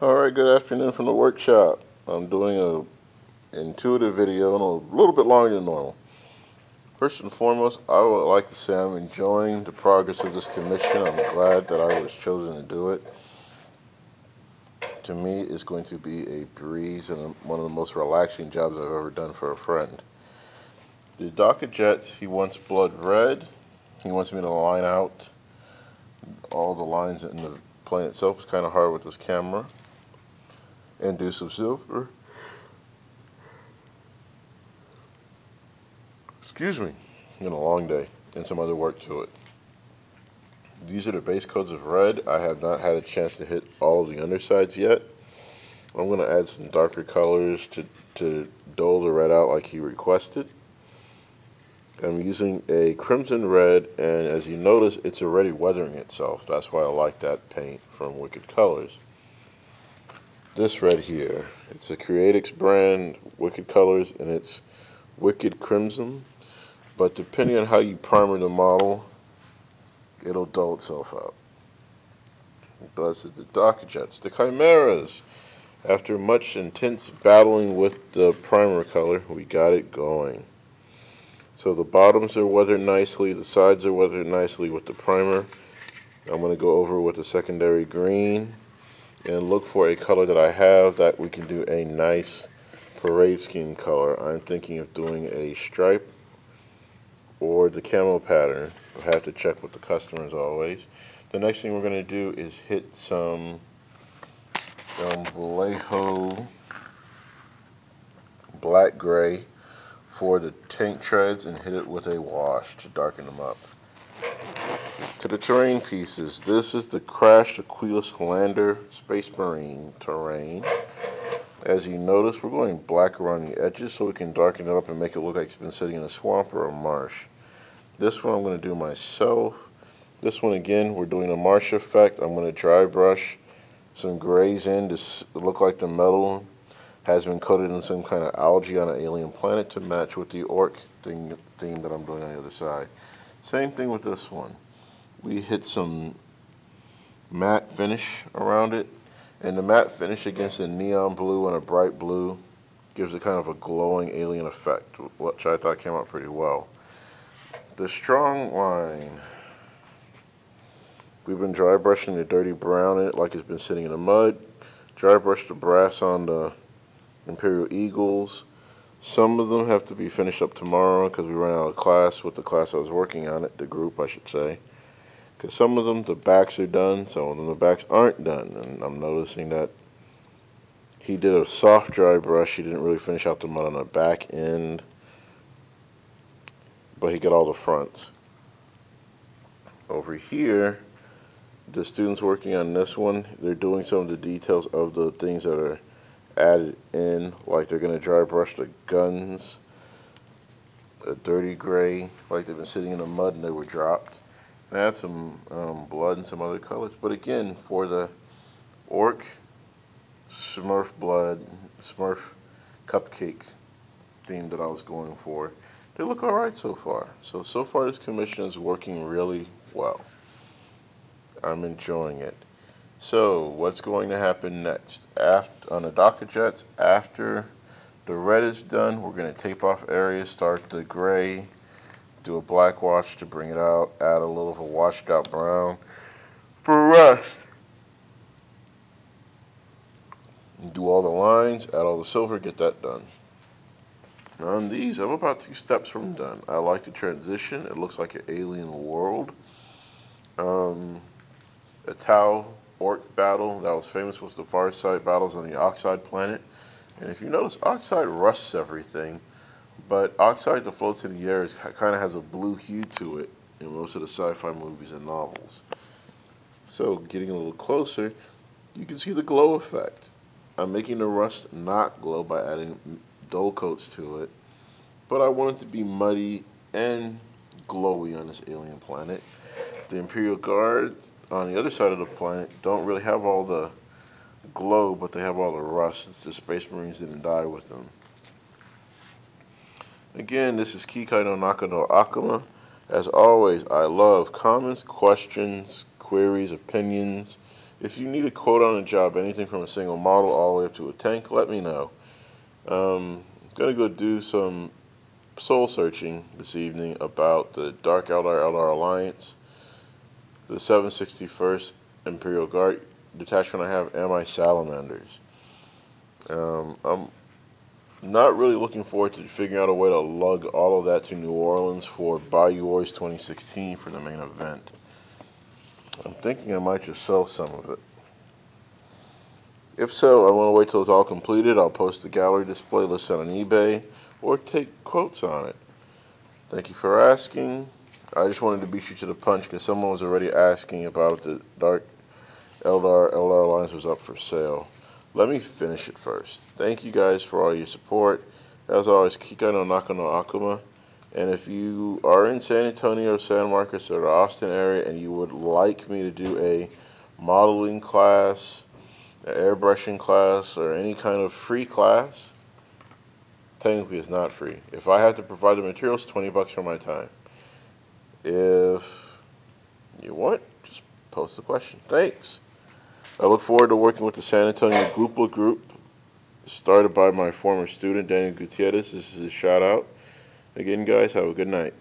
Alright, good afternoon from the workshop. I'm doing a intuitive video and a little bit longer than normal. First and foremost, I would like to say I'm enjoying the progress of this commission. I'm glad that I was chosen to do it. To me, it's going to be a breeze and one of the most relaxing jobs I've ever done for a friend. The Dakka Jets, he wants blood red. He wants me to line out all the lines in the plane itself. It's kind of hard with this camera. And do some silver. Excuse me. It's been a long day and some other work to it. These are the base coats of red. I have not had a chance to hit all of the undersides yet. I'm going to add some darker colors to dole the red out like he requested. I'm using a crimson red, and as you notice, it's already weathering itself. That's why I like that paint from Wicked Colors. This red here, it's a Creatix brand, Wicked Colors, and it's Wicked Crimson. But depending on how you primer the model, it'll dull itself out. Those are the Dakka Jets. The Chimeras. After much intense battling with the primer color, we got it going. So the bottoms are weathered nicely, the sides are weathered nicely with the primer. I'm going to go over with the secondary green and look for a color that I have that we can do a nice parade scheme color. I'm thinking of doing a stripe or the camo pattern. I have to check with the customer as always. The next thing we're going to do is hit some Vallejo black gray for the tank treads and hit it with a wash to darken them up. To the terrain pieces, this is the Crash Aquilas Lander Space Marine terrain. As you notice, we're going black around the edges so we can darken it up and make it look like it's been sitting in a swamp or a marsh. This one I'm going to do myself. This one again, we're doing a marsh effect. I'm going to dry brush some grays in to look like the metal has been coated in some kind of algae on an alien planet to match with the orc theme that I'm doing on the other side. Same thing with this one. We hit some matte finish around it, and the matte finish against a neon blue and a bright blue gives it kind of a glowing alien effect, which I thought came out pretty well. The Strongline. We've been dry brushing the dirty brown in it like it's been sitting in the mud. Dry brush the brass on the Imperial Eagles. Some of them have to be finished up tomorrow because we ran out of class with the class I was working on it, the group I should say. Because some of them, the backs are done, some of them the backs aren't done. And I'm noticing that he did a soft dry brush. He didn't really finish out the mud on the back end, but he got all the fronts. Over here, the students working on this one, they're doing some of the details of the things that are added in, like they're going to dry brush the guns, a dirty gray, like they've been sitting in the mud and they were dropped. And add some blood and some other colors. But again, for the orc, Smurf blood, Smurf cupcake theme that I was going for, they look alright so far. So far this commission is working really well. I'm enjoying it. So, what's going to happen next? On the Dakka Jets, after the red is done, we're going to tape off areas, start the gray, do a black wash to bring it out, add a little of a washed out brown for rust. Do all the lines, add all the silver, get that done. On these, I'm about 2 steps from done. I like the transition. It looks like an alien world. A Tau orc battle that was famous was the far side battles on the Oxide planet. And if you notice, Oxide rusts everything, but Oxide that floats in the air kind of has a blue hue to it in most of the sci-fi movies and novels. So, getting a little closer, you can see the glow effect. I'm making the rust not glow by adding dull coats to it, but I want it to be muddy and glowy on this alien planet. The Imperial Guard on the other side of the planet don't really have all the glow, but they have all the rust since the Space Marines didn't die with them. Again, this is Kikai no Naka no Akuma. As always, I love comments, questions, queries, opinions. If you need a quote on a job, anything from a single model all the way up to a tank, let me know. I'm going to go do some soul searching this evening about the Dark Eldar Alliance, the 761st Imperial Guard detachment I have, and my salamanders. I'm not really looking forward to figuring out a way to lug all of that to New Orleans for Bayou Wars 2016 for the main event. I'm thinking I might just sell some of it. If so, I want to wait till it's all completed. I'll post the gallery display listed on eBay or take quotes on it. Thank you for asking. I just wanted to beat you to the punch because someone was already asking about the Dark Eldar Alliance was up for sale. Let me finish it first. Thank you guys for all your support. As always, Kika no Naka no Akuma. And if you are in San Antonio, San Marcos, or the Austin area and you would like me to do a modeling class, an airbrushing class, or any kind of free class, technically it's not free. If I have to provide the materials, $20 for my time. If you want, just post the question. Thanks. I look forward to working with the San Antonio Goopla Group, started by my former student, Daniel Gutierrez. This is a shout out. Again, guys, have a good night.